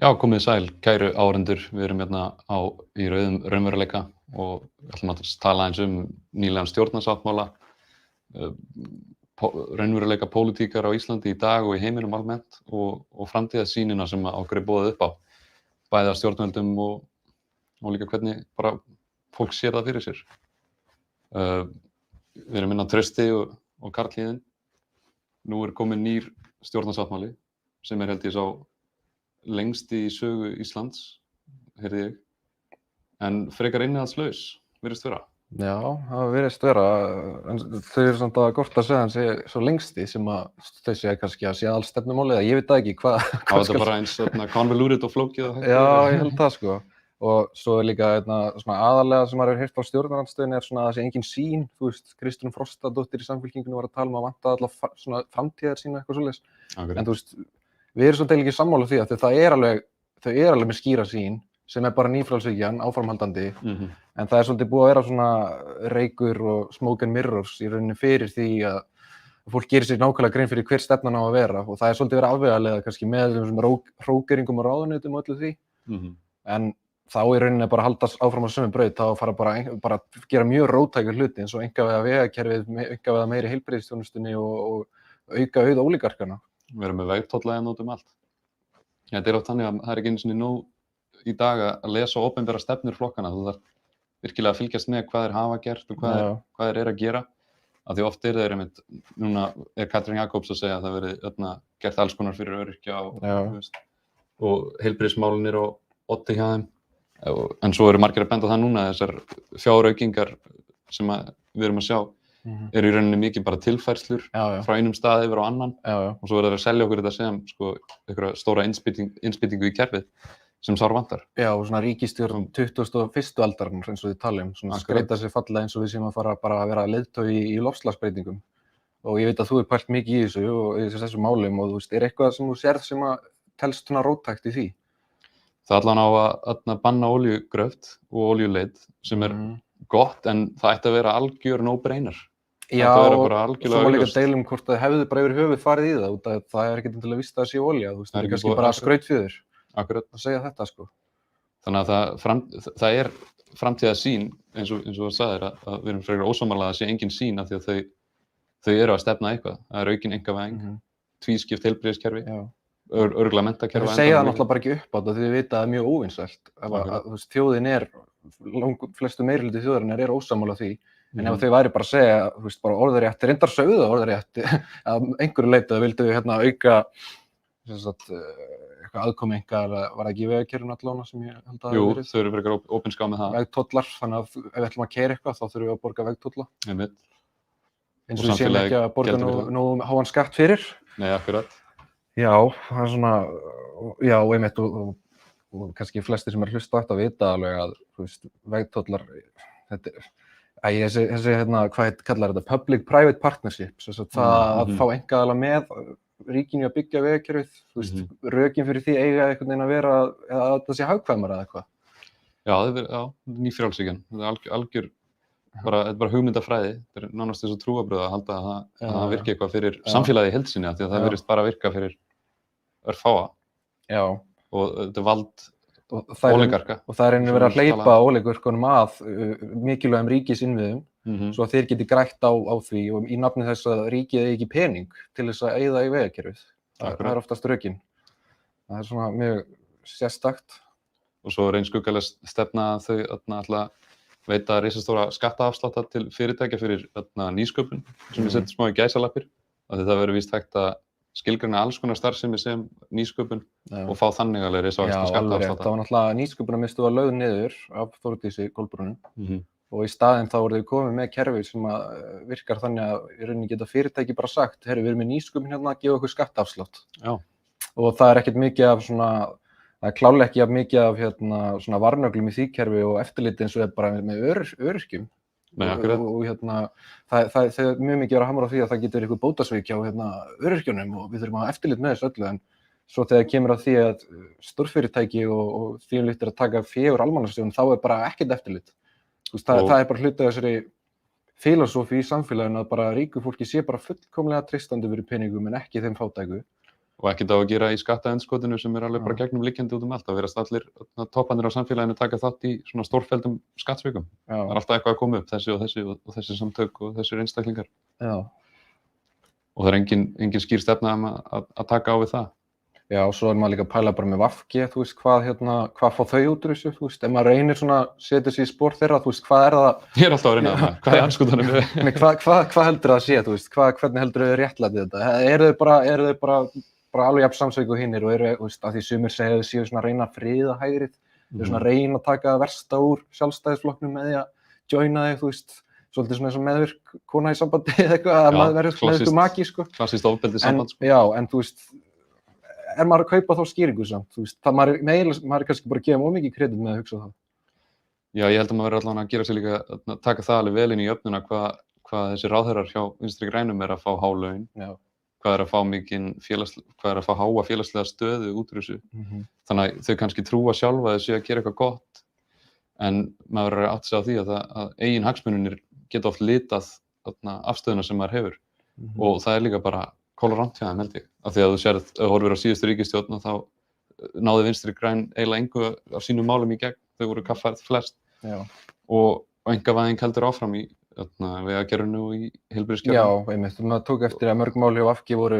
Já, komið sæl, kæru áhorfendur. Við erum hérna í rauðum raunveruleika og ætlum að tala eins nýlegan stjórnarsáttmála, uh, raunveruleika pólitíkar á Íslandi í dag og í heiminum almennt og framtíðarsýnina sem okkur boðið upp á, bæði af stjórnvöldum og líka hvernig bara fólk sér það fyrir sér. Við erum inn á Trausti og Karlhíðin. Nú komin nýr stjórnarsáttmáli sem held ég sá lengsti í sögu Íslands, heyrði ég, en frekar innihaldslaus, virðist vera. Já, það virðist vera, en þau eru samt að gott að segja hann sé svo lengsti sem að þau segja kannski að sé allstefnumálið, eða ég veit það ekki hvað. Já, þetta bara eins convoluted og flókið. Já, ég held það sko. Og svo líka svona aðalega sem maður hefur heyrt á stjórnarandstöðunni svona að það sé engin sýn, þú veist, Kristrún Frostadóttir í Samfylkingunni var að tala að vanta alla svona framtíðarsýn eitthvað svoleiðis. En þú veist, við erum svolítið ekki sammála því að þau er alveg með skýra sýn sem bara nýfrjálshyggjan, áframhaldandi, en það svolítið búið að vera svona reykur og smoke and mirrors í rauninni fyrir því að fólk gerir sér nákvæmlega grein fyrir hver stefnan á að vera og það svolítið verið afvegaleiða kannski með hrókeringum og ráðuneytum og öllu því, en þá í rauninni bara halda áfram á sömu braut, þá fara bara gera mjög róttækir hluti eins og einkaveiða vegakerfið, einkaveiða meiri heilbrigðisþjónustunni og auka auð ólígarkana. Við erum með vegtolla út allt. Þetta oft þannig að það ekki einu sinni nóg í dag að lesa opinbera stefnur flokkana. Þú þarf virkilega að fylgjast með hvað þeir hafa gert og hvað þeir eru að gera. Af því oft þeir einmitt, núna Katrín Jakobs að segja að það verið gert alls konar fyrir öryrkja og heilbrigðismálinir og oddi hjá þeim. En svo eru margir að benda á það núna, þessar fjáraukingar sem við erum að sjá eru í rauninni mikið bara tilfærslur frá einum stað yfir á annan og svo verður að selja okkur þetta sem einhverja stóra innspýtingu í kerfið sem sár vantar. Já, og svona ríkisstjórn 21. aldarinnar eins og þið talum, svona skreita sér fallega eins og við séum að fara bara að vera leiðtogi í loftslagsbreytingum. Og ég veit að þú pælt mikið í þessu og í þessu málum og þú veist, eitthvað sem þú sérð sem að telst svona róttækt í því? Það allan á að banna olíugröft og olíuleit sem gott, en það ætti að vera algjör no-brainer. Já, og svo var líka deilum hvort það hefði bara yfir höfuð farið í það, út af það ekkert til að vista að sé olía, þú veist, það kannski bara skrautfjöður að segja þetta sko. Þannig að það framtíðarsýn, eins og þú sagðir, að við erum frekar ósammála að sé engin sýn af því að þau eru að stefna eitthvað. Það aukin einkavæðing, tvískipt heilbrigðiskerfi, örugglega menntakerfi. Það segja það náttúrulega bara ekki upp á þetta því við vita að það er mjög óvinsælt. Þjóðin flestu meirihluti þjóðarinnar ósammála því. En ef þau væri bara að segja, þú veist, bara orðrétt, reyndar sögðu orðrétt, að einhverju leyti að vildu auka eitthvað aðkomi eða var það ekki í vegakerfinu allavega sem ég held að Jú, þau eru frekar opinská með það. Vegtollar, þannig að ef við ætlum að keyra eitthvað þá þurfum við að borga vegtolla. Einmitt. Eins og við séum ekki að borga nú háan skatt fyrir. Nei, akkurat. Já, það er svona, já, einmitt og kannski flestir sem hlusta ættu að vita alveg að, þú veist, vegtollar, þessi hvað kallar þetta, public-private partnerships, það að fá einkaaðila með ríkinu að byggja vegakerfið, þú veist, rökin fyrir því eiga einhvern veginn að vera, að það sé hagkvæmara eða eitthvað. Já, nýfrjálshyggjan, þetta algjör, þetta er bara hugmyndafræði, þetta er nánast eins og trúarbrögð að halda að það virki eitthvað fyrir samfélagið í heild sinni, því að það virðist bara virka fyrir örfáa. Já. Og þetta er vald óligarka. Og það er verið að hleypa óligarkunum að mikilvægum ríkisinnviðum svo að þeir geti grætt á því og í nafni þess að ríkið eigi ekki pening til þess að eyða í vegakerfið. Það er oftast rökin. Það er svona mjög sérstakt. Og svo er einn skuggaleg stefna að þau alltaf veita risastóra skattaafslátta til fyrirtækja fyrir nýsköpun sem við setjum smá í gæsalappir. Það verður víst hægt að skilgreina alls konar starfsemi sem nýsköpun og fá þannig alveg risavaxta skattaafslátta. Það var náttúrulega nýsköpunarmiðstöð var lögð niður af Þórdísi Kolbrúnu og í staðinn þá voru þau komið með kerfi sem virkar þannig að í rauninni geta fyrirtæki bara sagt, herru, við erum með nýsköpun hérna að gefa okkur skattaafslátt. Já. Og það er ekkert mikið af svona, það er klálega ekki af mikið af svona varnöglum í því kerfi og eftirliti eins og er bara með öryrkjum. Nei, akkurat. Og það er mjög mikið að hamra á því að það getur eitthvað bótasvik hjá öryrkjunum og við þurfum að eftirlit með þessu öllu en svo þegar kemur að því að stórfyrirtæki og því að taka fé úr almannastjórn þá er bara ekkert eftirlit. Það er bara hluti af þessari filosófi í samfélaginu að bara ríku fólki sé bara fullkomlega treystandi fyrir peningum en ekki þeim fátæku Og ekkert á að gera í skattaendurskotinu sem alveg bara gegnum liggjandi út allt. Það verðast allir topparnir á samfélaginu taka þátt í svona stórfelldum skattsvikum. Það alltaf eitthvað að koma upp, þessi og þessi samtök og þessir einstaklingar. Já. Og það engin skýr stefna að taka á við það. Já, og svo maður líka að pæla bara með VG, þú veist, hvað fá þau út úr þessu, þú veist, ef maður reynir svona setja sig í spor þeirra, þú veist, hvað það? Ég alltaf að reyna það, hvað andskotanum Hvað heldur það að sé, þú veist, hvernig heldur þau réttlætið þetta? Eru þau bara alveg jafn samsveik og hinnir og þú veist, að því sumir segja þau séu svona að reyna að friða hægrið, þau svona reyna að taka það versta úr sjálfstæðisflokknum með því að joina þig, þú veist, svolítið svona eins og meðvirk kona í sambandi eða eitthvað, að maður verður meðvirku maki, sko. Klassískt ofbeldi samband, sko. Já, en þú veist, maður að kaupa þá skýringu samt, þú veist, maður er kannski bara að gefa mikið kredit með að hugsa það. Já, ég held að maður verður allavega að gera sér líka að taka það alveg vel inn í jöfnuna hvað þessi ráðherrar hjá Vinstri grænum að fá há laun, hvað að fá hvað að fá háa félagslega stöðu út úr þessu. Þannig að þau kannski trúa sjálfa þessu að gera eitthvað gott, en maður verður átt sig á því að eigin hagsmunir geta oft litað afstöðuna sem maður hefur. Og það er líka bara kolorant hjá þeim, held ég. Af því að þú horfir á síðustu ríkisstjórn og þá náði Vinstri græn eiginlega engu af sínum málum í gegn. Þau voru kaffærð flest. Og einkavæðing heldur áfram í vegagerðinu og í heilbrigðiskerfinu. Já, einmitt. Maður tók eftir að mörg mál hjá VG voru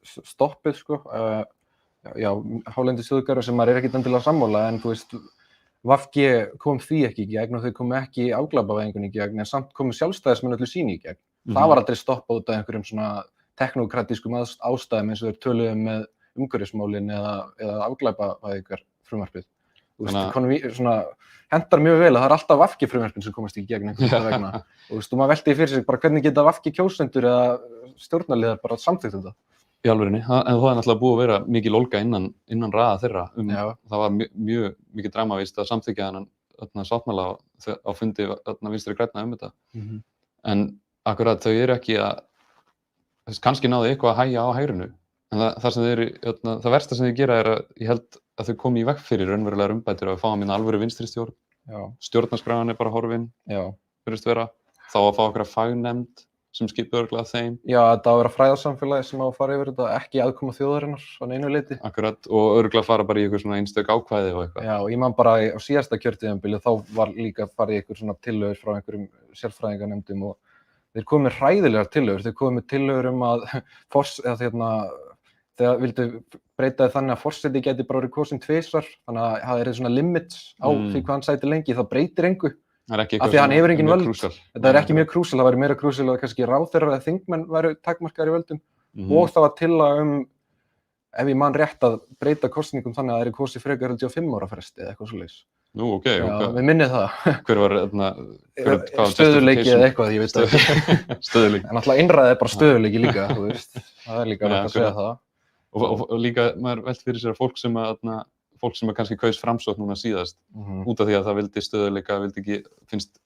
stoppuð, sko. Já, hálendisþjóðgarður sem maður ekkert endilega sammála, en þú veist, VG kom því ekki í gegn og þau komu ekki afglæpavæðingunni í gegn, en samt komu sjálfstæðismenn öllu sínu í gegn. Það var aldrei stoppað út af einhverjum svona teknokratískum ástæðum eins og þeir töluðu með umhverfismálin eða afglæpavæðingar frumvarpið. Þú veist, svona hendar mjög vel að það er alltaf VG frumvarpin sem komast í gegn einhvern vegna. Og þú veist, maður velti fyrir sig bara hvernig geta VG kjósendur eða stjórnarliðar bara samþykkt þetta. Í alvörinni, en það er náttúrulega búið að vera mikil ólga innan raða þeirra. Það var mjög mikið dramavíst að samþykkja þennan sáttmála á fundi Vinstri grænna þetta. En akkurat þau eru ekki kannski náðu eitthvað að hægja á hægrinu, en það versta sem þau gera er að ég held að þau komi í veg fyrir raunverulegar umbætur að fá að minna alvöru vinstri stjórn. Stjórnarskráin er bara horfin, virðist vera. Þá að fá okkur fagnefnd sem skipi örugglega þeim. Já, þetta á að vera fræðasamfélagi sem á að fara yfir þetta, ekki aðkoma þjóðarinnar á neinu leyti. Akkurat, og örugglega fara bara í eitthvað svona einstök ákvæði og eitthvað. Já, og ég man bara á síðasta kjörtímabili þá var líka farið í eitthvað svona tillögur frá einhverjum sérfræðinganefndum og þeir komu með hræðilegar tillögur. Þeir komu með tillögur að þegar vildu breyta þannig að forseti geti bara verið kosinn tvisvar, þannig að það er svona limits á því hvað hann sæti lengi, það breytir engu. Af því að hann hefur engin völd. Þetta er ekki mjög krúsal, það væri meira krúsal að kannski ráðherrar eða þingmenn væru takmarkaðir í völdum og það var tillaga ef ég man rétt að breyta kosningum þannig að það er kosið frekar á 5 ára fresti eða eitthvað svoleiðis. Nú, ok. Já, við minnið það. Hver var stöðuleiki eða eitthvað, ég veit það. Stöðuleiki. En alltaf innræði er bara stöðuleiki líka, þú veist. Það er líka að segja það. Og líka, maður velt fyrir sér að fólk sem kannski kaus Framsókn núna síðast, út af því að það vildi stöðuleika, finnst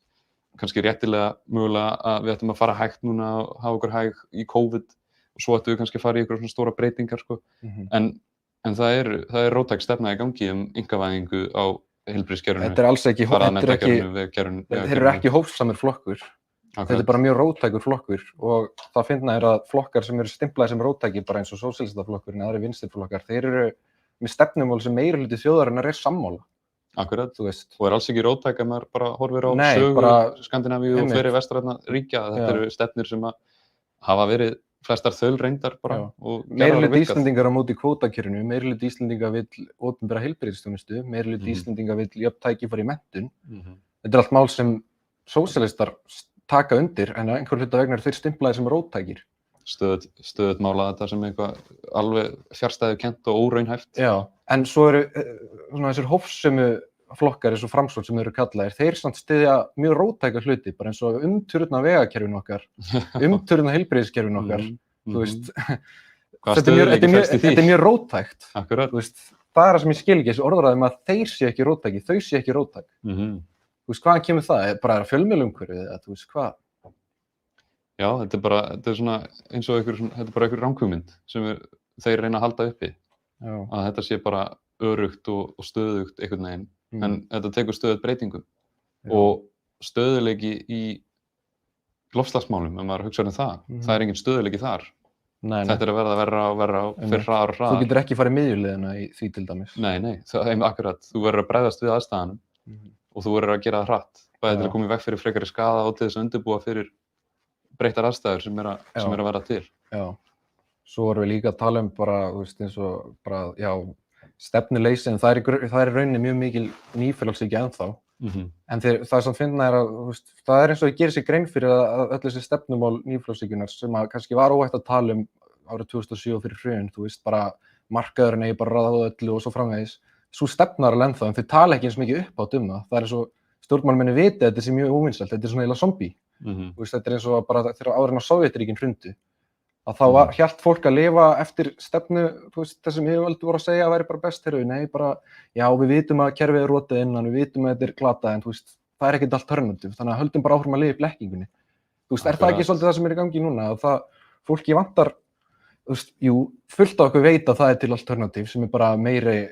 kannski réttilega mögulega að við ættum að fara hægt núna og hafa okkur hæg í COVID og svo ættum við kannski að fara í einhverjum svona stóra breytingar, sko. En það er róttæk stefna í gangi einkavæðingu á heilbrigðiskerfinu. Þetta er alls ekki, þeir eru ekki hófsamur flokkur. Þetta er bara mjög róttækur flokkur og það finna er að flokkar sem eru stimplaðir sem róttækir, bara eins og sósíalistaflokkurinn eða aðrir vinstriflokkar, þeir eru með stefnumál sem meirihluti þjóðarinnar er sammála. Akkurat, og er alls ekki róttæk að maður bara horfir á sögu Skandinavíu og fleiri vestrænna ríkja. Þetta eru stefnur sem hafa verið flestar þaulreyndar bara. Meirihluti Íslendingar á móti kvótakerfinu, meirihluti Íslendinga vill opinbera heilbrigðisþjónustu, meirihluti Íslendinga vill jöfn tækifæri í menntun. Þetta er allt mál sem sósíalistar taka undir, en einhver hluta vegna þeir stimplaðir sem róttækir. Stöðugt mála þetta sem eitthvað alveg fjarstæðukennt og óraunhæft. Já, en svo eru svona þessir hófsömu flokkar eins og Framsókn sem eru kallaðir, þeir samt styðja mjög róttæka hluti, bara eins og umturna vegakerfinu okkar, umturna heilbrigðiskerfinu okkar, þú veist. Þetta er mjög róttækt. Akkurat. Þú veist, það er það sem ég skil ekki, þessi orðræðum að þeir sé ekki róttæki, þau sé ekki róttæk. Þú veist, hvaðan kemur það? Bara er það fjölmiðlaumhverfið eða þú veist hvað? Já, þetta er svona eins og þetta er bara einhver ranghugmynd sem þeir reyna að halda uppi. Já. Að þetta sé bara örugt og stöðugt einhvern veginn, en þetta tekur stöðugt breytingum. Og stöðuleiki í loftslagsmálum, ef maður hugsa það er engin stöðuleiki þar. Þetta að verra og verra og fyrir hraðar og hraðar. Þú getur ekki farið miðjuleiðina í því til dæmis. Nei, það er akkurat. Þú verður að bregðast við aðstæðanum og þú verður að gera það hratt. Bæði til að koma í veg fyrir frekari skaða og til þess að undirbúa fyrir breyttar aðstæður sem er að verða til. Já. Svo vorum við líka að tala bara, eins og bara, stefnuleysin, það er í rauninni mjög mikil nýfrjálshyggja ennþá. En það sem finna að það eins og að gera sér grein fyrir að öll þessi stefnumál nýfrjálshyggjunar sem að kannski var óhætt að tala árið 2007 fyrir hrun, bara markaðurinn eigi bara ráða öllu og svo framvegis. Svo stefnar alveg ennþá, en þau tala ekki eins mikið upp átt það. Það er eins og stjórnmálamenn viti að þetta sé mjög óvinsælt, þetta er svona eiginlega zombie. Þetta er eins og bara þegar áður en á Sovétríkin hrundu. Að þá hélt fólk að lifa eftir stefnu, þessum yfirvöld voru að segja að væri bara best nei, bara, já, við vitum að kerfið er rotið innan, við vitum að þetta er glatað, en það er ekkert alternativ, þannig að höldum bara áfram að lifa í blekkingunni. Er það ekki svolítið það sem er í gangi núna, að fólki vantar, fullt af okkur veit að það er til alternativ sem er bara meiri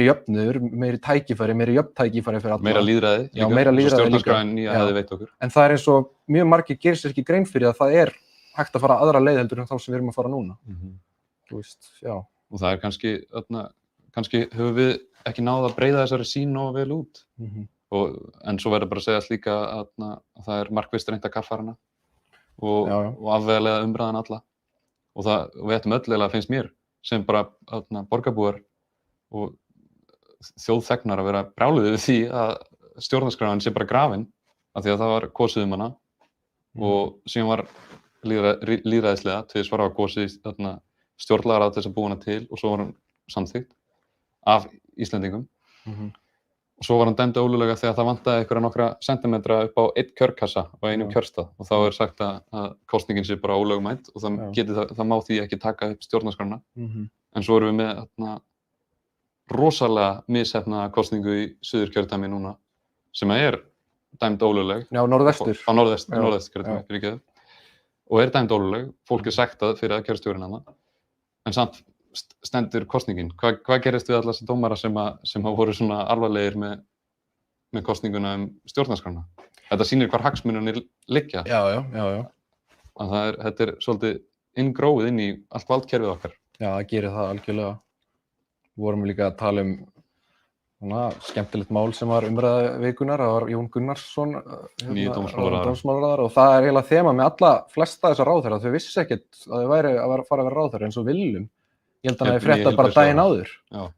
jöfnuður, meiri tækifæri, meiri jöfntækifæri fyrir alla. Meira lýðræði, já, meira lýðræði líka. En það er eins og mjög margir gerir sér ekki grein fyrir að það er hægt að fara aðra leið heldur en þá sem við erum að fara núna. Já. Og það er kannski höfum við ekki náð að breiða þessari sýn nógu vel út. En svo verður bara að segja líka að það er markvisst reynt að kaffara hana og afvegaleiða umræðan alla. Og við ættum öll finnst mér sem bara borgarbúar og þjóðþegnar að vera brjáluð yfir því að stjórnarskráin sé bara grafin af því að það var kosið hana og síðan var lýðræðislega til þess var kosið stjórnlagaráð til þess að búa hana til og svo var hún samþykkt af Íslendingum og svo var hún dæmd ólöglega þegar það vantaði einhverja nokkra sentimetra upp á einn kjörkassa á einum kjörstað og þá er sagt að kosningin sé bara ólögmæt og það má því ekki taka upp stjórnarskrána en svo erum við með rosalega misheppnaða kosningu í Suðurkjördæmi núna sem er dæmd ólögleg á norðvestur kjördæmi og er dæmd ólögleg, fólk sektað fyrir að kjörstjórinn hana en samt stendur kosningin. Hvað gerist við alla þessi dómara sem voru svona alvarlegir með kosninguna stjórnarskrána? Þetta sýnir hvar hagsmunirnir liggja. Já. Þetta er svolítið inngróið inn í allt valdkerfið okkar. Já, það gerir það algjörlega. Vorum líka að tala skemmtilegt mál sem var umræða vikunar, það var Jón Gunnarsson, nýi dómsmálaráðherra og það er eiginlega þema með flesta þessar ráðherra, þau vissi ekkert að þau væri að fara að vera ráðherra eins og Willum. Ég held að það fréttað bara daginn áður.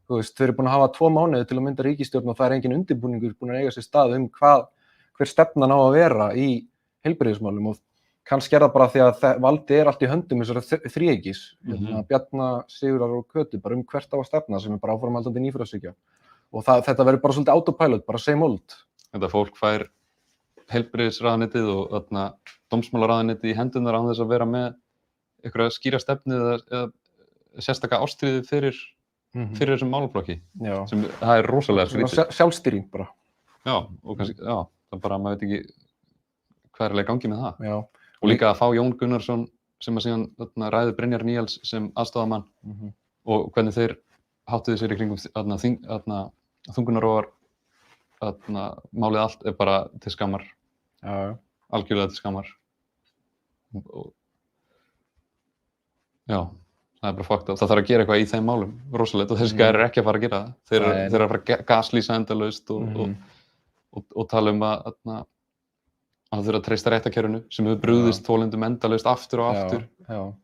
Þau eru búin að hafa 2 mánuði til að mynda ríkisstjórn og það er engin undirbúningur búin að eiga sér stað hver stefnan á að vera í heilbrigðismálum og kannski er það bara því að valdið er allt í höndum þessara þríeykis, Bjarna, Sigurðar og Kötu, bara hvert á að stefna sem er bara áframhaldandi nýfrjálshyggja. Og þetta verður bara svolítið autopilot, bara same old. Þetta fólk fær heilbrigðisráðuneytið og dómsmálaráðuneytið í hendurnar án þess að vera með einhverja skýra stefnu eða sérstaka ástríði fyrir þessum málaflokki. Það er rosalega skrítið. Sjálfstýring bara. Já, og kannski, það bara, maður veit ekki hvað er í gangi með það. Já. Og líka að fá Jón Gunnarsson sem að síðan ræði Brynjar Níels sem aðstoðarmann og hvernig þeir háttuðu sér í kringum þungunarofar málið allt er bara til skammar. Algjörlega til skammar. Já, það er bara fakt að það þarf að gera eitthvað í þeim málum rosalegt og þessi gæri ekki að fara að gera það. Þeir eru að fara að gaslýsa endalaust og tala að það þurfa að treysta réttarkerfinu sem hefur brugðist þolendum endalaust aftur og aftur. Já.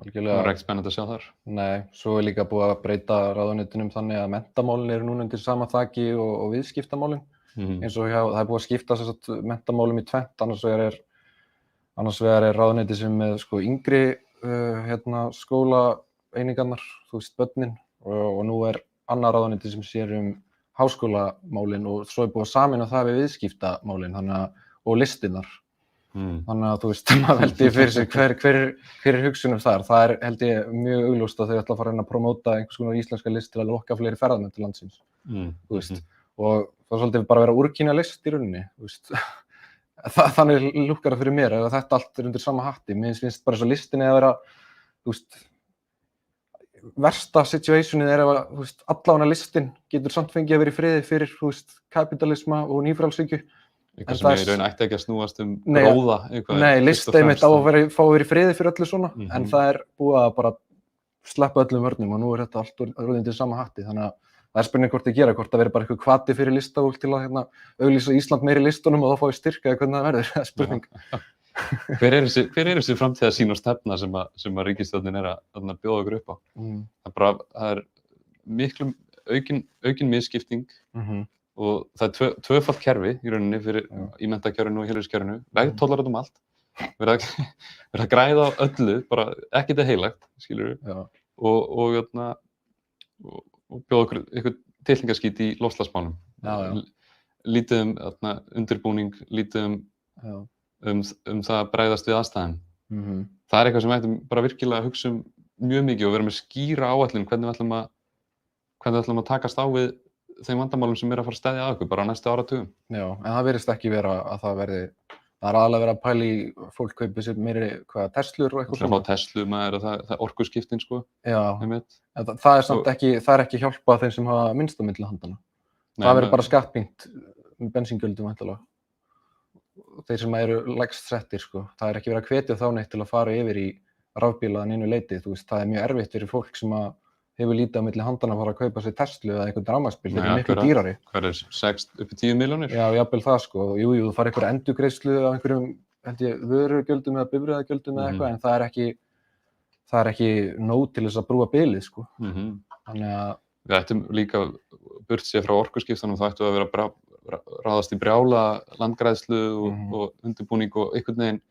Það er ekki spennandi að sjá þar. Nei, svo er líka búið að breyta ráðuneytunum þannig að menntamálin eru núna undir sama þaki og viðskiptamálin. Eins og það er búið að skipta menntamálum í tvennt, annars vegar er ráðuneyti sem með yngri skólaeiningarnar, börnin, og nú er annað ráðuneyti sem sér háskólamálin og svo er búið að sameina það við viðskiptamálin og listinnar. Þannig að maður veldi fyrir sig hver er hugsunum þar. Það er held ég mjög augljóst að þau ætla að fara að promóta einhvers konar íslenska list til að lokka fleiri ferðamenn til landsins. Og það er svolítið bara að vera úrkynja list í rauninni. Þannig lúkkar það fyrir mér ef þetta allt er undir sama hatti. Mér finnst bara svo listinni að vera versta situationið er ef allavega listin getur samt fengið að vera í friði fyrir kapitalisma og nýfrjálshyggju. Eitthvað sem í raun ætti ekki að snúast gróða eitthvað. Nei, lista einmitt á að fá að vera í friði fyrir öllu svona, en það búið að bara sleppa öllum vörnum og nú þetta allt orðið til sama hatti, þannig að það spurning hvort þið gera, hvort það veri bara eitthvað hvati fyrir listafólk til að auglýsa Ísland meiri listunum og þá fá ég styrk eða hvernig það verður, það spurning. Hver er þessi framtíðarsýn og stefna sem að ríkisstjórnin að bjóða okkur upp á? Það miklu aukin misskipting og það tvöfalt kerfi í rauninni fyrir í menntakerfinu og heilbrigðiskerfinu, vegtollar út allt, verið að græða á öllu, bara ekkert heilagt, skilurðu, og bjóða okkur eitthvað tilhengaskít í loftslagsmálum. Lítið undirbúning, lítið það að bregðast við aðstæðum. Það er eitthvað sem við ættum bara virkilega að hugsa mjög mikið og vera með skýra áætlun hvernig við ætlum að takast á við þeim vandamálum sem að fara að steðja að okkur bara á næstu áratugum. Já, en það virðist ekki vera að það er aðalega verið að pæla í fólk kaupið sér meiri Teslur og eitthvað svona. Það er að fá Teslu, það orkuskiptin sko. Já, það er samt ekki, það er ekki hjálpað þeim sem hafa minnst á milli handana. Það verður bara skattbyngt bensíngjöldum væntanlega. Þeir sem eru lægst settir sko. Það er ekki verið að hvetja þá neitt til að fara yfir í rafbíla að neinu leyti, þú veist, það er mjög erfitt fyrir fólk sem hefur lítið á milli handana að fara að kaupa sér Teslu eða einhvern rafmagnsbíl, þetta er miklu dýrari. Hvað er 6 upp í 10 milljónir? Já, jafnvel það sko. Jú, þú fær einhverja endurgreiðslu af einhverjum, held ég, vörugjöldum eða bifreiðagjöldum eða eitthvað, en það er ekki nóg til þess að brúa bilið sko. Þannig að við ættum líka burt sér frá orkuskiptunum, þá ættum við að vera ráðast í brjála landgræðslu og undirbúning og einhvern veginn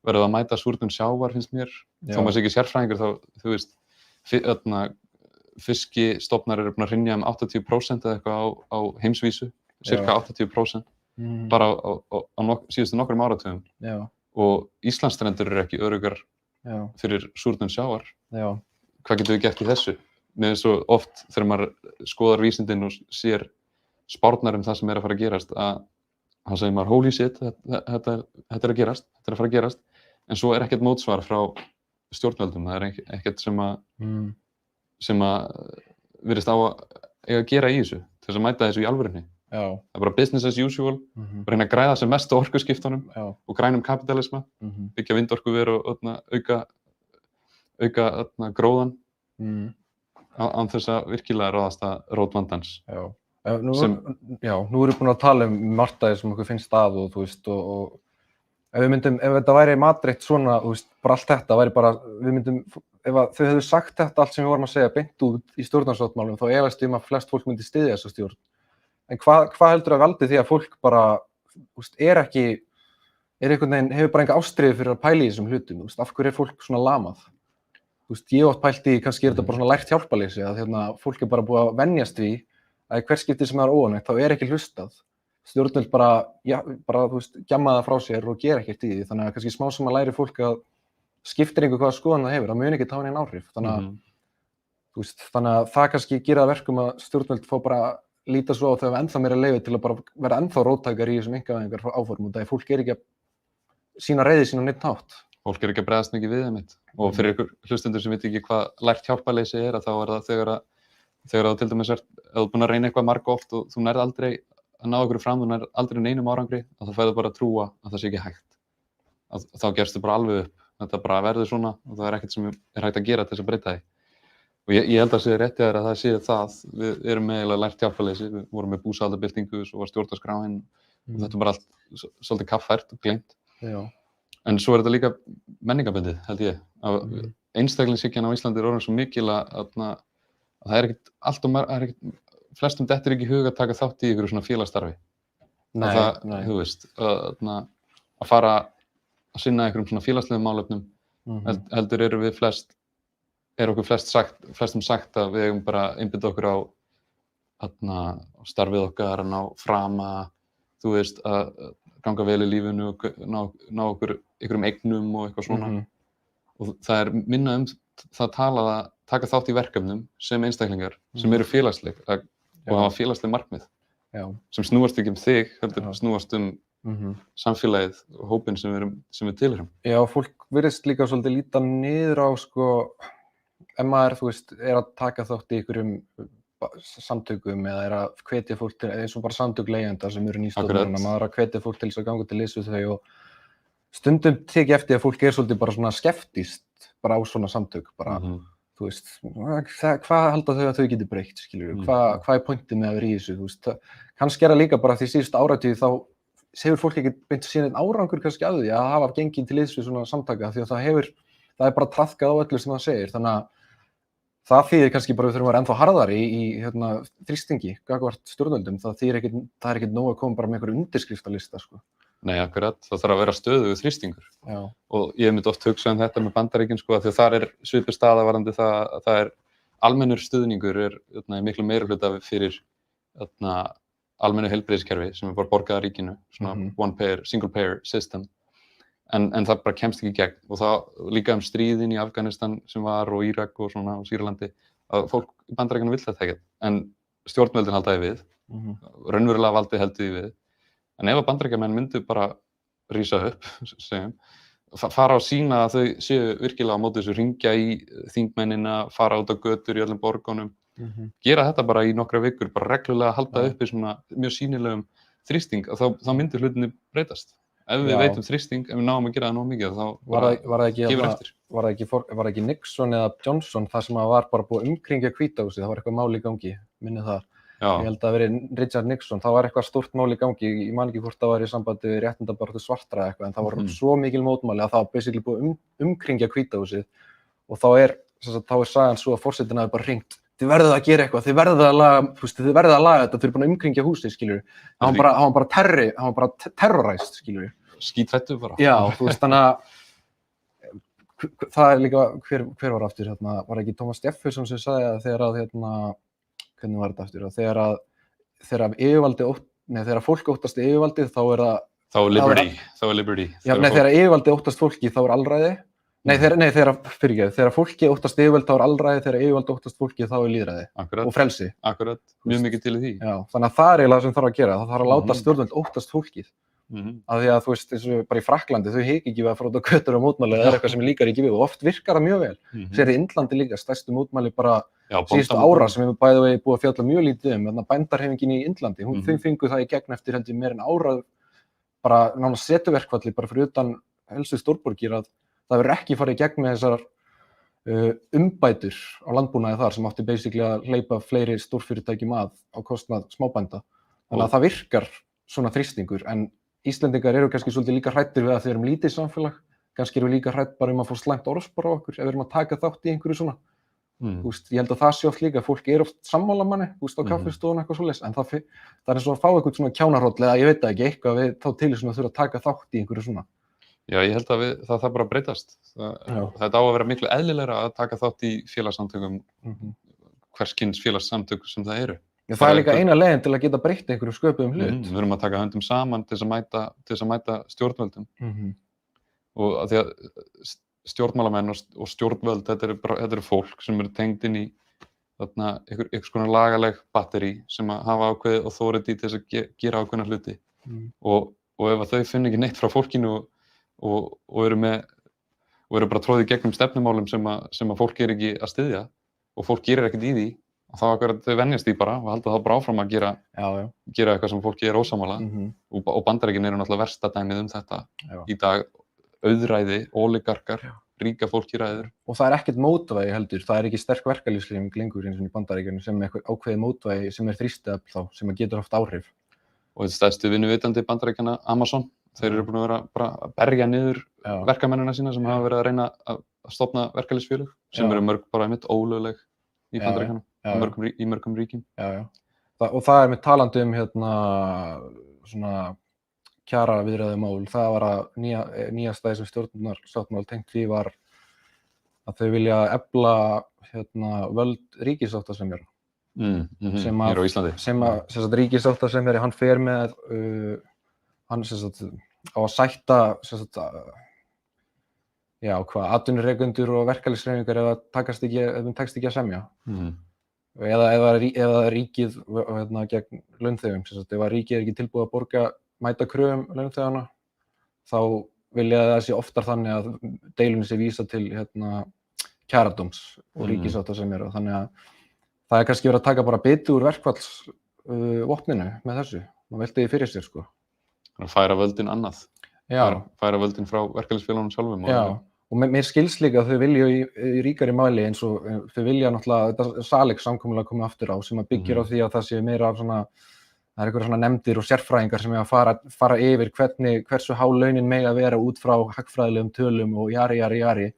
verður að mæta súrnun sjávar, finnst mér. Þó maður sé ekki sérfræðingur, þá, þú veist, fiskistofnar eru búin að hrynja 80% eða eitthvað á heimsvísu, cirka 80%, bara á síðustu nokkrum áratugum. Og Íslandsstrendur eru ekki öruggar fyrir súrnun sjávar. Hvað getum við gert í þessu? Mér finnst svo oft þegar maður skoðar vísindin og sér spárnar það sem er að fara að gerast, að þá segir maður holy shit, þetta er að gerast, þetta er að fara að gerast, en svo er ekkert mótsvar frá stjórnvöldum, það er ekkert sem virðist á að gera í þessu, til þess að mæta þessu í alvörunni. Það er bara business as usual, bara reyna að græða sem mest á orkuskiptunum og grænum kapitalisma, byggja vindorkuver og auka gróðan án þess að virkilega ráðast að rót vandans. Nú erum við búin að tala margt sem okkur finnst að og þú veist og ef þetta væri matreitt svona, þú veist, bara allt þetta væri bara, ef þau hefðu sagt þetta allt sem við vorum að segja beint út í stjórnarsáttmálum, þá efast ég að flest fólk myndi styðja þessa stjórn. En hvað heldur að valdi því að fólk bara, þú veist, einhvern veginn, hefur bara enga ástríðu fyrir að pæla í þessum hlutum, þú veist, af hverju er fólk svona lamað? Þú veist, ég átt pælt í, kannski þetta bara svona lært hjálparleysi, að fólk bara búið að venjast því að hver skipti sem það óánægt, þá ekki hlustað. Stjórnvöld bara, þú veist, gjamma það frá sér og gera ekkert í því, þannig að kannski smá sem að læri fólk að skiptir einhver hvaða skoðan það hefur, það mun ekki hafa nein áhrif, þannig að það kannski gera verkum að stjórnvöld fá bara líta svo á þau ennþá meira leyfi til að bara vera ennþá róttækar í þessum einkavæðingar áformum, það fólk ekki að sýna reiði sína neitt hátt. Fólk ekki að bregðast mikið við þeim eitt, og fyrir ykkur hlustendur sem veit ekki hvað lært hjálparleysi er, að þá það þegar þú til dæmis ef þú búin að reyna eitthvað margoft og þú nærð aldrei að ná okkur fram, þú nærð aldrei neinum árangri, að þá færðu bara að trúa að það sé ekki hægt. Þá gerstu bara alveg upp. Þetta bara verður svona og það ekkert sem er hægt að gera til þess að breyta því. Og ég held að sé rétt hjá þér að það sé það. Við erum eiginlega lært hjálparleysi, við vorum með búsáhaldabyltingu, svo var stjórnarskráin og þetta bara allt svolítið kaffært og gleymt. En svo er þetta líka menningarbundið, held ég. Einstaklingshyggjan á Íslandi er orðin svo mikil að það er ekkert allt og flestum dettur ekki í hug að taka þátt í ykkur svona félagsstarfi. Þú veist, að fara að sinna einhverjum svona félagslegum málefnum, heldur okkur flestum sagt að við eigum bara að einbeita okkur á starfið okkar, að ná frama, þú veist, að ganga vel í lífinu og ná okkur einhverjum eignum og eitthvað svona. Og það er minna það talað að taka þátt í verkefnum sem einstaklingar, sem eru félagsleg og hafa félagsleg markmið, sem snúast ekki þig, heldur snúast samfélagið og hópinn sem við tilheyrum. Já, fólk virðist líka svolítið líta niður á, sko, ef maður, þú veist, er að taka þátt í einhverjum samtökum eða að hvetja fólk til, eins og bara samtök leigjenda sem eru nýstofnun, maður að hvetja fólk til þess að ganga til liðs við þau og stundum tek ég eftir að fólk svolítið bara svona skeptískt bara á svona samtök, bara, þú veist, hvað halda þau að þau geti breytt, skilurðu, hvað pointið með að vera í þessu, þú veist, kannski það líka bara því síðustu áratugum þá hefur fólk ekki beint síðan einn árangur kannski að því að hafa gengið til liðs við svona samtaka því að það bara traðkað á öllu sem það segir, þannig að það þýðir kannski bara við þurfum að vera ennþá harðari í þrýstingi gagnvart stjórnvöldum, það er ekkert nóg að koma bara með einhverju undirskriftalista, sko. Nei, akkurat, það þarf að vera stöðugur þrýstingur. Já. Og ég myndi oft hugsa þetta með Bandaríkin, sko, því að þar svipuð staða varðandi það að það almennur stuðningur í miklu meirihluta fyrir almennu heilbrigðiskerfi sem bara borgað af ríkinu, svona single payer system. En það bara kemst ekki í gegn og það líka stríðin í Afganistan sem var og Írak og svona og Sýrlandi að fólk í Bandaríkjunum vill þetta ekkert en stjórnvöldin halda því við, raunverulega valdið heldur því við. En ef að Bandaríkjamenn myndu bara rísa upp, fara að sýna að þau séu virkilega á móti þessu, hringja í þingmennina, fara út á götur í öllum borgunum, gera þetta bara í nokkra vikur, bara reglulega halda uppi svona mjög sýnilegum þrýsting, þá myndu hlutinni breytast. Ef við veitum þrýsting, ef við náum að gera það nóg mikið, þá gefur eftir. Var það ekki Nixon eða Johnson það sem var bara búið umkringja Hvíta húsið, það var eitthvað mál í gangi, minnið það. Ég held að verið Richard Nixon, það var eitthvað stórt mál í gangi, ég man ekki hvort það var í sambandi við réttindabaráttu svartra eitthvað, en það var svo mikil mótmæli að það var basically búið umkringja Hvíta húsið og þá er sagan svo að forsetinn hafi bara hringt, þið verðið að gera eitthvað, þið verðið að laga þetta, þið eru búin að umkringja húsið, skiljur. Hann var bara terroræst, skiljur. Skítrættu bara. Já, þú veist, þannig að það líka, hver var aftur, var ekki Thomas Jefferson sem sagði að hvernig var þetta aftur, að þegar fólk óttast yfirvaldið, þá er það... Þá er liberty. Já, þegar yfirvaldið óttast fólki, þá er alræði. Þegar fólki óttast yfirvöld, þá er alræði, þegar yfirvald óttast fólki, þá er lýðræði. Akkurat. Og frelsi. Akkurat, mjög mikið til í því. Já, þannig að það er eiginlega sem þarf að gera, það þarf að láta stjórnvöld óttast fólkið. Af því að þú veist, eins og bara í Frakklandi, þau hika ekki við að fara út á götur og mótmæli eða eitthvað sem líkar ekki við og oft virkar það mjög vel. Sér í Indlandi líka, stærstu mótmæli bara síðustu ára sem við bæði vegi búið að fjalla mjög lítið bændarhreyfingin í Indlandi, þau fengu það í gegn eftir heldur meir en ára bara nánast setuverkfalli bara fyrir utan helstu stórborgir að það verður ekki farið í gegn með þessar umbætur á landbúnaði þar sem átti basically að hleypa fleiri stórfyrirtækjum á kostnað smábænda. Þannig að það virkar svona þrýstingur en Íslendingar eru kannski svolítið líka hræddir við að þau erum lítið samfélag, kannski eru við líka hrædd bara að fá slæmt orðspor á okkur ef við erum að taka þátt í einhverju svona. Ég held að það sé oft líka, fólk oft sammála manni á kaffistofun eitthvað svoleiðis, en það er eins og að fá eitthvað svona kjánahroll eða ég veit ekki, eitthvað við þá til þess að þurfa að taka þátt í einhverju svona. Já, ég held að það bara breytast. Þetta á að vera miklu eðlilegra að taka þátt í félagssamtökum, hvers kyns félagssamtök sem það eru. Já, það er líka eina leiðin til að geta breytt einhverju sköpuðum hlut. Við erum að taka höndum saman til þess að mæta stjórnvöldum. Og að því að stjórnmálamenn og stjórnvöld, þetta eru fólk sem eru tengd inn í einhvers konar lagaleg batteri sem að hafa ákveðið authority til þess að gera ákveðna hluti. Og ef þau finna ekki neitt frá fólkinu og eru bara tróðið gegnum stefnumálum sem að fólk ekki að styðja og fólk gerir ekkert í því, og þá akkurat þau venjast því bara og halda þá bara áfram að gera eitthvað sem fólki ósammála og Bandaríkin eru náttúrulega versta dæmið þetta í dag, auðræði, oligarkar, ríka fólki ræður. Og það er ekkert mótvægi heldur, það er ekki sterk verkalýðshreyfing lengur eins og í Bandaríkjunum sem er ákveðið mótvægi sem er þrýstiafl þá, sem getur haft áhrif. Og þetta stærstu vinnuveitandi Bandaríkjanna, Amazon, þeir eru búin að vera bara að berja niður verkamennina sína sem hafa verið að reyna að stofna verkalýðsfélög sem eru mörg bara einmitt ólögleg í Bandaríkjunum. Í mörgum ríkjum. Og það er með talandi svona kjara viðræðumál, það var að nýjasta þessum stjórnarsáttmál tengt því var að þau vilja efla völd ríkissáttasemjara. Hér á Íslandi. Sem að ríkissáttasemjari, hann fer með, hann á að sætta, atvinnurekendur og verkalýðshreyfingar ef tekst ekki að semja. Eða ríkið gegn launþegum, ef ríkið ekki tilbúið að mæta kröfum launþeganna, þá vilja það sé oftar þannig að deilunni sé vísa til kjaradóms og ríkissáttasemjara, þannig að það kannski verið að taka bara biti úr verkfallsvopninu með þessu. Maður velti því fyrir sér, sko. Færa völdin annað. Færa völdin frá verkalýðsfélögunum sjálfum. Já, og mér skilst líka að þau vilja í ríkari mæli eins og þau vilja náttúrulega þetta SALEX-samkomulag komið aftur á sem að byggir á því að það sé meira af svona, það einhverjar svona nefndir og sérfræðingar sem að fara yfir hversu há launin mega vera út frá hagfræðilegum tölum og jari,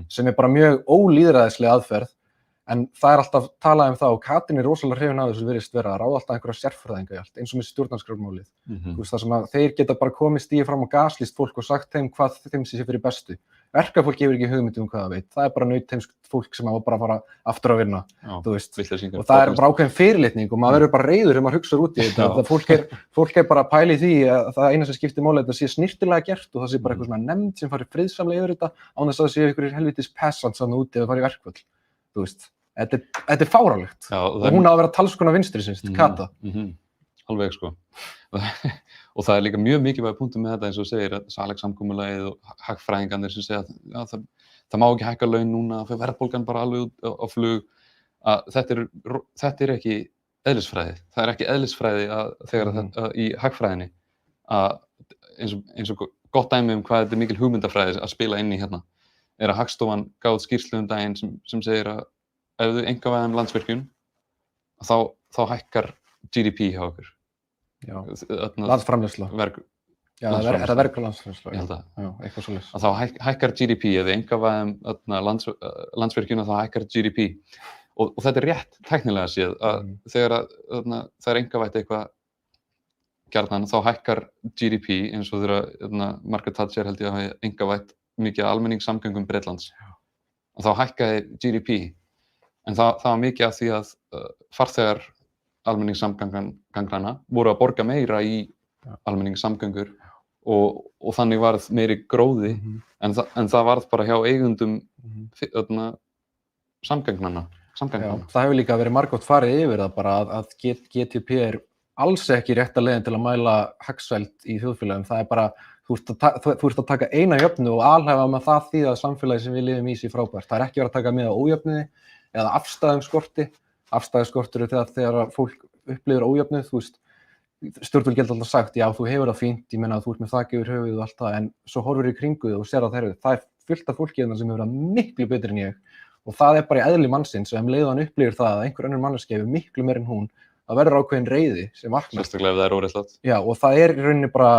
sem bara mjög ólýðræðisleg aðferð. En það alltaf talað það og Katrín rosalega hrifin af þessu virðist vera að ráða alltaf einhverja sérfræðinga í allt, eins og með stjórnarskrármálið. Það sem að þeir geta bara komið stigið fram og gaslýst fólk og sagt þeim hvað þeim sé fyrir bestu. Verkafólk hefur ekki hugmynd hvað það veit. Það bara nautheimskt fólk sem á bara að fara aftur að vinna. Og það bara ákveðin fyrirlitning og maður verður bara reiður maður hugsar út í þetta. Fólk bara að pæla í því að það eina sem skiptir máli þetta sé snyrtilega gert og það sé bara eitthvað svona nefnd sem fari friðsamlega yfir þetta án þess að það sé einhverjir helvítis peasants þarna úti eða fara í verkfall. Þetta fáránlegt. Og hún á að vera talskona vinstri sinns, Kata. Alveg sko. Og það líka mjög mikilvæg punktur með þetta eins og segir að SALEX-samkomulagið og hagfræðingarnir sem segja að það má ekki hækka laun núna, fyrir verðbólgan bara alveg út á flug. Þetta ekki eðlisfræði. Það ekki eðlisfræði þegar í hagfræðinni eins og gott dæmi hvað þetta mikil hugmyndafræði að spila inn í hérna að Hagstofan gáð skýrslu daginn sem segir að ef þau einkavæðum Landsvirkjun þá hækkar GDP hjá okkur. Landsframleiðsla. Já, það verglandsframleiðsla. Ég held að. Já, eitthvað svoleiðis. Þá hækkar GDP, ef þau einkavæðum Landsvirkjun þá hækkar GDP. Og þetta rétt tæknilega séð að þegar það einkavætt eitthvað gjarnan þá hækkar GDP eins og þegar Margaret Thatcher held ég að hafa einkavætt mikið almenningssamgöngum Bretlands. Og þá hækkaði GDP. En það var mikið af því að farþegar almenningssamganganna voru að borga meira í almenningssamgöngur og þannig varð meiri gróði en það varð bara hjá eigundum samgangnanna. Það hefur líka verið margótt farið yfir það bara að GDP alls ekki rétta leiðin til að mæla hagsæld í þjóðfélagum. Það bara, þú ert að taka eina jöfnu og alhæfa með það því að samfélagi sem við lifum í sé frábært. Það ekki verið að taka með á ójöfnuði eða afstæðum skortur þegar fólk upplifir ójöfnuð, stjórnvöld geta alltaf sagt, já, þú hefur það fínt, ég meina að þú ert með þak yfir höfuð og allt það, en svo horfir í kringu þig og sér að það fullt af fólki sem hefur það miklu betur en ég og það bara í eðli mannsins og leið hann upplifir það að einhver önnur manneskja hefur miklu meir en hún, það verður ákveðin reiði sem vaknar. Sérstaklega ef það óréttlátt. Já, og það í rauninni bara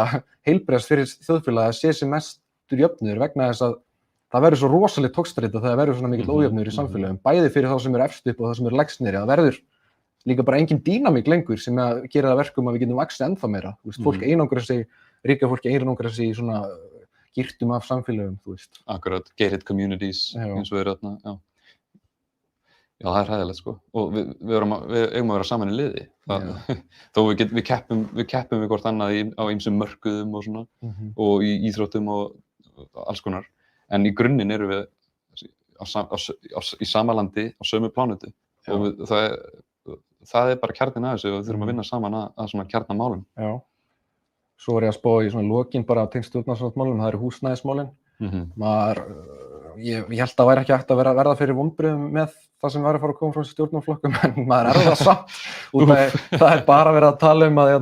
heilbrigðast fyrir þjóðfélagið að sé sem mestur jöfnuður vegna þess að það verður svo rosalega tókstreita þegar verður svona mikill ójöfnuður í samfélögum, bæði fyrir þá sem efst upp og þá sem lægst niðri. Það verður líka bara engin dýnamík lengur sem gerir það verkum að við getum vaxið ennþá meira. Fólk einangrar sig, ríka fólki einangrar sig í svona girtum af samfélögum, Akkurat, gated communities, eins og þarna, já. Já, það hræðilegt sko. Og við eigum að vera saman í liði. Þó við keppum við hvort annað á ýmsum mörkuðum og svona, og í íþróttum og alls konar. En í grunninn erum við í sama landi á sömu plánetu og það bara kjarninn að þessu og við þurfum að vinna saman að svona kjarnamálum. Já. Svo ég að spá í svona lokin bara tengst stjórnarsáttmálum, það eru húsnæðismálin. Ég held að það væri ekki hægt að verða fyrir vonbrigðum með það sem væri að fara að koma frá stjórnarflokkum, en maður það samt. Það bara verið að tala um að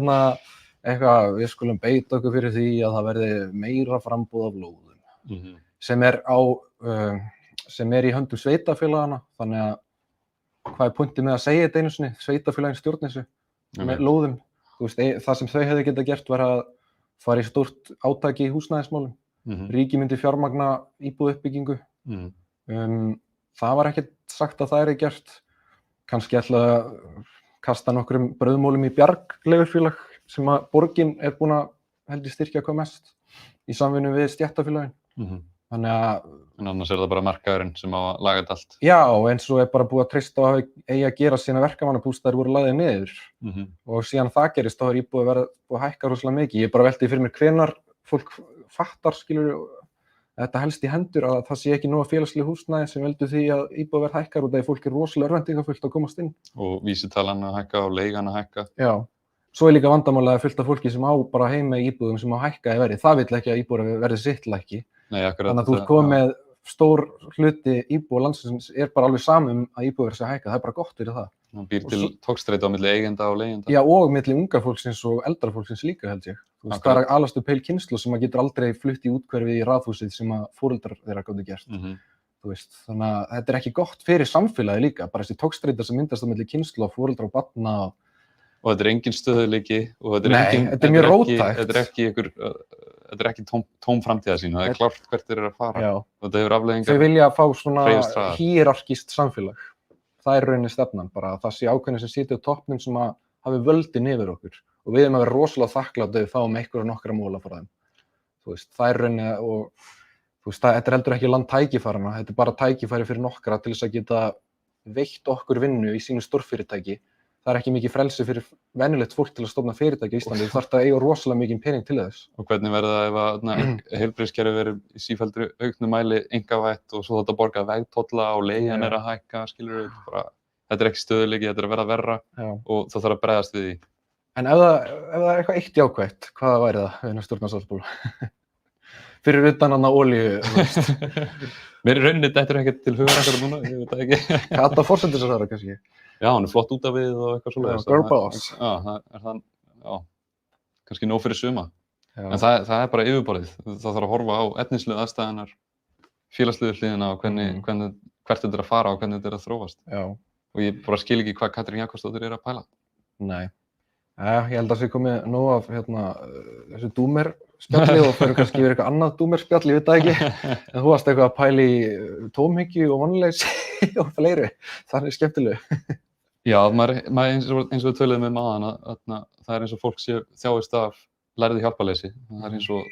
við skulum beita okkur fyrir því að það verði meira framboð af lóðum. Sem í höndum sveitafélagana, þannig að hvað pointið með að segja þetta einu sinni, sveitafélagin stjórn þessu með lóðum. Það sem þau hefðu getað gert var að fara í stórt átaki í húsnæðismálum. Ríkið myndi fjármagna íbúðuppbyggingu. Það var ekkert sagt að það gert. Kannski ætla að kasta nokkrum brauðmólum í bjargleigufélag sem að borgin búin að held ég styrkja hvað mest í samvinnu við stéttarfélagin. Þannig að... En annars það bara markaðurinn sem á að laga þetta allt. Já, eins og bara búið að treysta á að eigi að gera sína verkamannabústaðir voru lagðir niður. Og síðan það gerist, þá íbúið að hækka rosalega mikið. Ég bara velti fyrir mér hvenær fólk fattar, þetta helst í hendur að það sé ekki nóg félagsleg húsnæði sem veldur því að íbúðaverð hækkar og það fólk rosalega örvæntingafullt að komast inn. Og vísitalan að hækka og leigan að hækka. Já. Svo líka vandamálega fullt af fólki sem á bara heima í íbúðum sem á hækka í verði. Það vill ekki að íbúðar verði sitt lækki. Nei, akkurat. Þannig að þú ert komið með stór hluti íbúða landsins bara alveg samum að íbúðaverð sé hækka. Það bara gott fyrir það. Það býr til togstreitu á milli eigenda og leigjenda. Já, og milli unga fólksins og eldra fólksins líka held ég. Þú veist, það alast upp heil kynslóð sem getur aldrei flutt í úthverfið í raðhúsið sem foreldrar þeirra gátu gert. Þú veist, þannig að þetta ekki gott fyrir samfélagið líka, bara þessi togstreita sem myndast á milli kynslóð, foreldra og barna. Og þetta engin stöðuleiki og þetta mjög róttækt. Þetta ekki tóm framtíðarsýn, það klárt hvert þeir að fara. Já. Og þetta hefur afleiðingar. Þau vilja fá svona hierarkískt samfélag. Það rauninni stefnan, bara að það sé ákveðnir sem sitja á toppnum sem hafi völdin yfir okkur og við að vera rosalega þakklátt ef við fáum einhverja nokkra móla frá þeim. Þú veist, það rauninni og þú veist, þetta heldur ekki land tækifæranna, þetta bara tækifæri fyrir nokkra til þess að geta veitt okkur vinnu í sínu stórfyrirtæki. Það ekki mikið frelsi fyrir venjulegt fólk til að stofna fyrirtæki í Íslandi, þú þarft að eiga rosalega mikið pening til þess. Og hvernig verður það ef heilbrigðiskerfið verður í sífelldri auknu mæli einkavætt og svo þetta borga vegtolla og leigan að hækka, skilur við, þetta ekki stöðuleiki, þetta að verða verra og það þarf að bregðast við því. En ef það eitthvað eitt jákvætt, hvað væri það við stjórnarsáttmála? Fyrir utan annað olíu, þú veist. Mér í rauninni dettur ekkert til hugar akkúrat núna, ég veit það ekki. Kata forsætisráðherra kannski? Já, hann flott út af við og eitthvað svoleiðis. Girl boss. Já, kannski nóg fyrir suma. En það bara yfirborðið. Það þarf að horfa á efnislegu aðstæðunar, félagslegu hliðina og hvert þetta að fara og hvernig þetta að þróast. Já. Og ég bara skil ekki hvað Katrín Jakobsdóttir að pæla. Nei. Ég held að það sé komið nóg af þessu dúmerspjalli og fyrir kannski verið eitthvað annað dúmerspjall, ég veit það ekki. En þú varst eitthvað að pæla í tómhyggju og vonleysi og fleiri. Það skemmtilegu. Já, eins og við töluðum áðan að það eins og fólk þjáist af lærðu hjálparleysi. Það eins og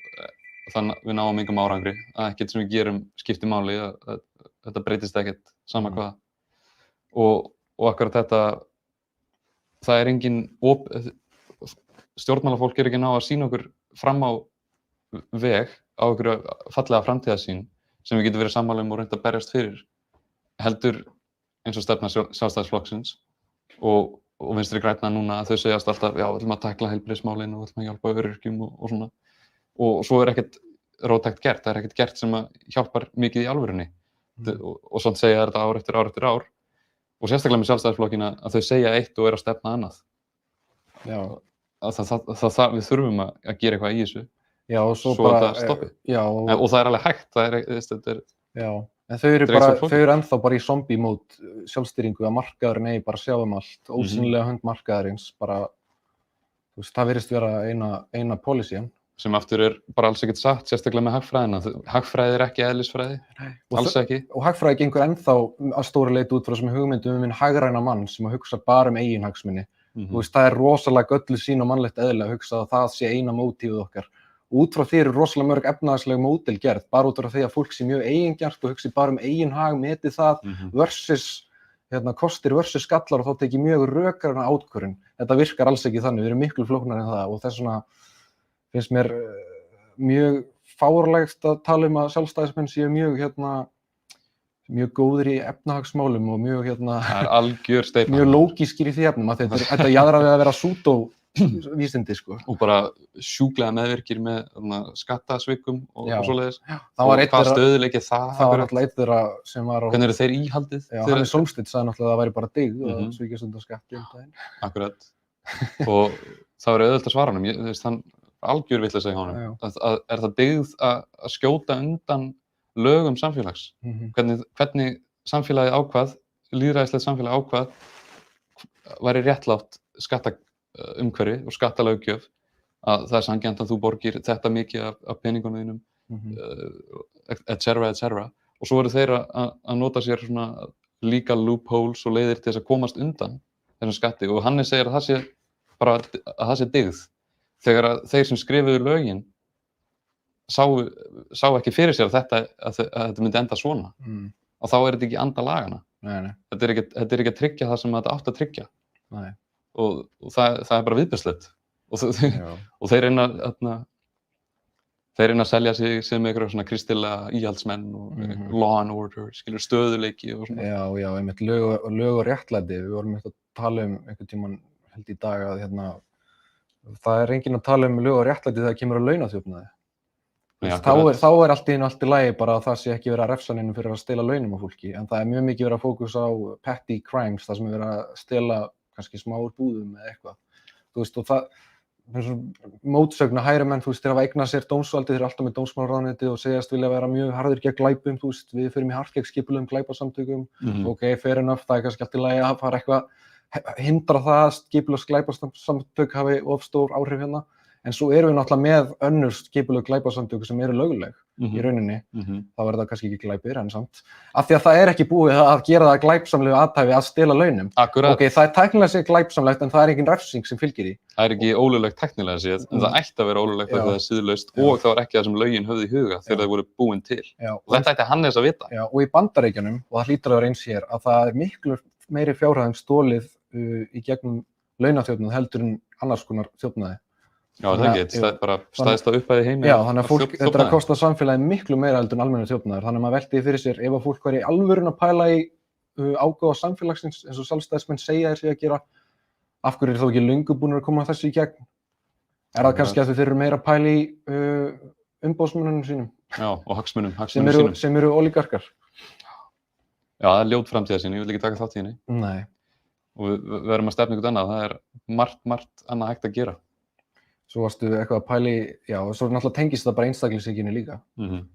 þannig við náum engum árangri. Að ekkert sem við gerum skiptir máli, að þetta breytist ekkert sama hvað. Og akkurat þetta, það engin stjórnmálafólk ekki ná að sýna okkur fram á veg á okkur fallega framtíðarsýn sem við getum verið sammála og reynt að berjast fyrir. Heldur eins og stefna Sjálfstæðisflokksins og Vinstri grænna núna að þau segjast alltaf, já, við ætlum að tækla heilbrigðismálin og við ætlum að hjálpa öryrkjum og svona. Og svo ekkert róttækt gert, það ekkert gert sem að hjálpar mikið í alvörunni. Og svona segja þetta ár eftir ár eftir ár. Og sérstaklega með Sjálfstæðisflokkina að þau segja eitt og að stefna annað. Já. Við þurfum að gera eitthvað í þessu. Já, og svo bara þetta stoppi. Já. Og það alveg hægt, þetta Já, en þau eru ennþá bara í zombie mód sjálfstýringu að markaðurinn eigi bara að sjá allt, ósýnilega hönd markaðarins, bara, þú veist, það virðist vera eina policy. Sem aftur bara alls ekkert satt, sérstaklega með hagfræðina. Hagfræði ekki eðlisfræði, alls ekki. Og hagfræði gengur ennþá að stóru leyti út frá þessum hugmyndum minn hagræna mann sem að hugsa bara eigin hagsmuni. Þú veist, það rosalega gölluð sýn og mannlegt eðli að hugsa að það sé eina mótífið okkar. Og út frá því rosalega mörg efnahagsleg módel gerð, bara út frá því að fólk sé mjög eigingjarnt og hugsi bara eigin hag, meti það versus kostir versus gallar og þá tekið mjög rökara átkvörðun. Þetta virkar alls ekki þannig, við erum miklu flóknari en það og þess vegna finnst mér mjög fárlegt að tala að sjálfstæðismenn séu mjög góðir í efnahagsmálum og mjög lógískir í því efnum. Þetta jaðrar við að vera súdóvísindi, sko. Og bara sjúklega meðvirkir með skattasvikum og svoleiðis. Og hvað stöðuleiki það? Það var náttúrulega einn þeirra sem var Hvernig eru þeir íhaldið? Já, Hannes Solmstedt sagði náttúrulega að það væri bara dyggð að svíkjast undan skatti um daginn. Akkurat. Og það var auðvelt að svara honum. Þú veist, hann algjör vitleysa í honum. Er það dyggð að skjóta undan lögum samfélags? Hvernig samfélagið ákvað, lýðræðislegt samfélag ákvað, væri réttlátt skattaumhverfi og skattalöggjöf að það sanngjarnt að þú borgir þetta mikið af peningunum þínum, etc. Og svo eru þeir að nota sér svona legal loopholes og leiðir til þess að komast undan þessum skatti og Hannes segir að það sé dyggð. Þegar þeir sem skrifuðu lögin sá ekki fyrir sér að þetta myndi enda svona. Og þá þetta ekki anda lagana. Nei. Þetta ekki að tryggja það sem þetta átt að tryggja. Nei. Og það bara viðbjörnslegt. Og þeir reyna að selja sig sem einhverja svona kristilega íhaldsmenn og law and order, skilur stöðuleiki og svona. Já, einmitt lög og réttlæti. Við vorum að tala einhvern tímann held í dag að það enginn að tala lög og réttlæti þegar kemur að launaþjófnaði. Þá allt í einu allt í lagi bara að það sé ekki verið að refsa neinum fyrir að stela launum á fólki, en það mjög mikið verið að fókus á petty crimes, það sem verið að stela kannski smá úr búðum eða eitthvað. Þú veist, og það mótsögn að hægri menn, þú veist, þeir hafa eignað sér dómsvaldið, þeir eru alltaf með dómsmálaráðuneytið og segjast vilja vera mjög harðir gegn glæpum, þú veist, við förum í hart gegn skipulögðum glæpasamtökum, ok, fair enough, það kannski allt í lagi að fara eitthvað hindra það að skipulögð glæpasamtök hafi of stór áhrif hérna. En svo erum við náttúrulega með önnur skipulögð glæpasamtök sem eru lögleg í rauninni. Þá er það kannski ekki glæpir en samt. Af því að það er ekki búið að gera það glæpsamlegu athæfi að stela launum. Akkurat. Ok, það er tæknilega sér glæpsamlegt en það er engin refsing sem fylgir því. Það er ekki ólöglegt tæknilega séð, en það ætti að vera ólöglegt þegar það er siðlaust og það var ekki það sem lögin höfðu í huga þegar það voru búin til. Og þetta ætti Hannes að vita. Já, og í Bandaríkjunum, og það hlýtur að vera eins hér, að það er miklu meiri fjárhæðum stolið í gegnum launaþjófnað heldur en annars konar þjófnaði. Já, það er ekki, það er bara stæðsta upphæð í heimi. Já, þannig að fólk, þetta er að kosta samfélagi miklu meira heldur en almennur þjófnaður. Þannig að maður velti fyrir sér, ef að fólk væri í alvörun að pæla í ágóða samfélagsins, eins og sjálfstæðismenn segja sig að gera, af hverju þá ekki löngu búnir að koma þessu í gegn? Er það kannski að þeir eru meira að pæla í umboðsmönnunum sínum? Já, og hagsmunum sínum. Sem eru ólígarkar. Já, það er ljót framtíðarsýn, ég vil ekki taka þátt í henni. Nei. Og við verðum að stefna ykkur annað, það er margt annað hægt að gera. Svo varstu eitthvað að pæli, já, og svo náttúrulega tengist það bara einstaklingshyggjunni líka.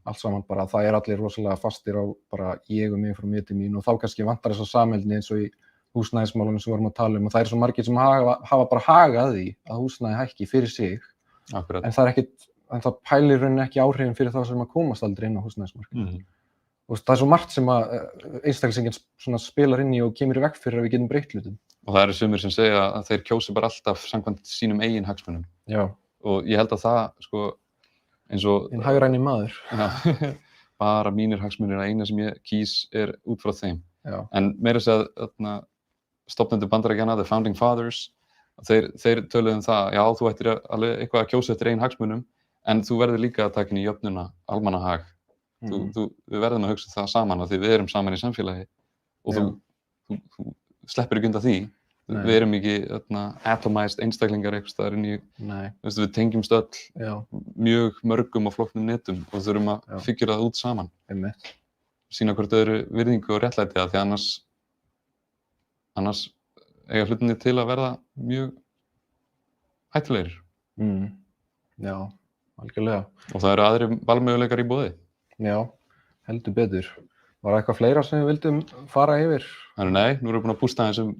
Allt saman bara, það er allir rosalega fastir á bara ég og mig frá mér til mín og þá kannski vantar þess að samheldni eins og í húsnæðismálunum sem við vorum að tala og það eru svo margir sem hafa bara hagað því að húsnæði hækki fyrir sig. Akkurat. En það pælir rauninni ekki áhrifin fyrir þá sem að komast aldrei inn á húsnæðismarkaðinn. Og það er svo margt sem að einstaklingshyggjan spilar inn í og kemur í veg fyrir að við getum breytt hlutum. Og það eru sumir sem segja að þeir kjósi bara alltaf samkvæmt sínum eigin hagsmunum. Já. Og ég held að það, sko, eins og... Hinn hagræni maður. Já, bara mínir hagsmunir, að eina sem ég kýs er út frá þeim. Já. En meira að segja, stofnendur Bandaríkjanna, the founding fathers, þeir töluðu það, já, þú ættir alveg eitthvað að kjósa eftir eigin hagsmunum, en þú verður líka að taka inn í jöfnuna almannahag. Við verðum að hugsa það saman af því við erum saman í samfélagi og þú sleppir ekki undan því. Nei. Við erum ekki atomized einstaklingar eitthvað staðar inn í, við tengjumst öll mjög mörgum og flóknum netum og þurfum að figura það út saman. Sýna hvort öðru virðingu og réttlæti því annars eiga hlutinni til að verða mjög hættulegir. Já, algjörlega. Og það eru aðrir valmöguleikar í boði. Já, heldur betur. Var það eitthvað fleira sem við vildum fara yfir? Nei, nú erum við búin að bústa þessum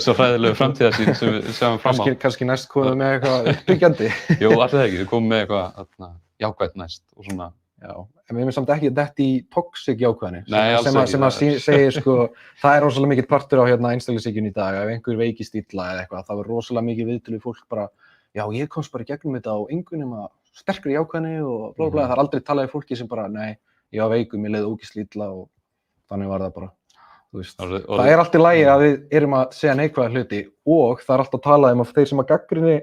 svo hræðilegu framtíðarsýn sem við sjáum fram á. Kannski næst komum við með eitthvað uppbyggjandi. Jú, alltaf ekki, við komum með eitthvað jákvætt næst og svona. Já, en við erum samt ekki dett í toxic jákvæðni. Nei, alls ekki. Sem að segir, sko, það er rosalega mikill partur á einstaklingshyggjunni í dag. Ef einhver veikist illa eða eitthvað, það var rosalega mikið viðtölu fólk bara, já, ég komst bara í gegnum þetta og engu nema sterkri jákvæðni og blá blá. Það er aldrei talað í fólki sem bara, nei, ég var veikum, ég leið ógeðslega illa og þannig var það bara. Þú veist, það er allt í lagi að við erum að segja neikvæða hluti og það er alltaf talað að þeir sem að gagnrýni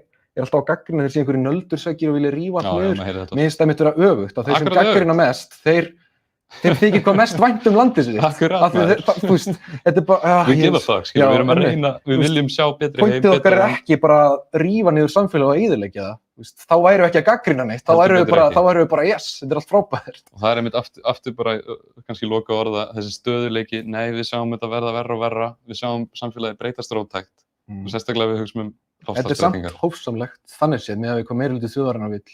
alltaf á gagnrýni þeir sé einhverju nöldursveggir og vilja rífa allt niður. Mér finnst það mitt vera öfugt að þeir sem gagnrýna mest, þeir þykir hvað mest vænt landið sitt. Akkurat. Þú veist, þetta er bara... We give a fuck, skilur, við erum að reyna, við viljum sjá betri heim. Pointið okkar er ekki bara að rífa niður samfélag og eyðileggja það. Þá værum við ekki að gagnrýna neitt, þá værum við bara yes, þetta er allt frábært. Og það er einmitt aftur bara, kannski loka orða, þessi stöðuleiki, nei, við sjáum þetta verða verra og verra, við sjáum samfélagi breytast róttækt og sérstaklega við hugsum Þetta er samt hófsamlegt þannig séð með að við hvað meirihluti þjóðarinnar vill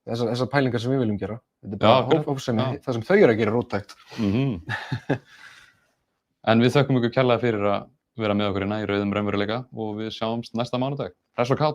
þessar pælingar sem við viljum gera. Þetta er bara hófsemi, það sem þau eru að gera róttækt. En við þökkum ykkur kærlega fyrir að vera með okkur í rauðum raunveruleika og við sjáumst næsta mánudag. Hress og kát!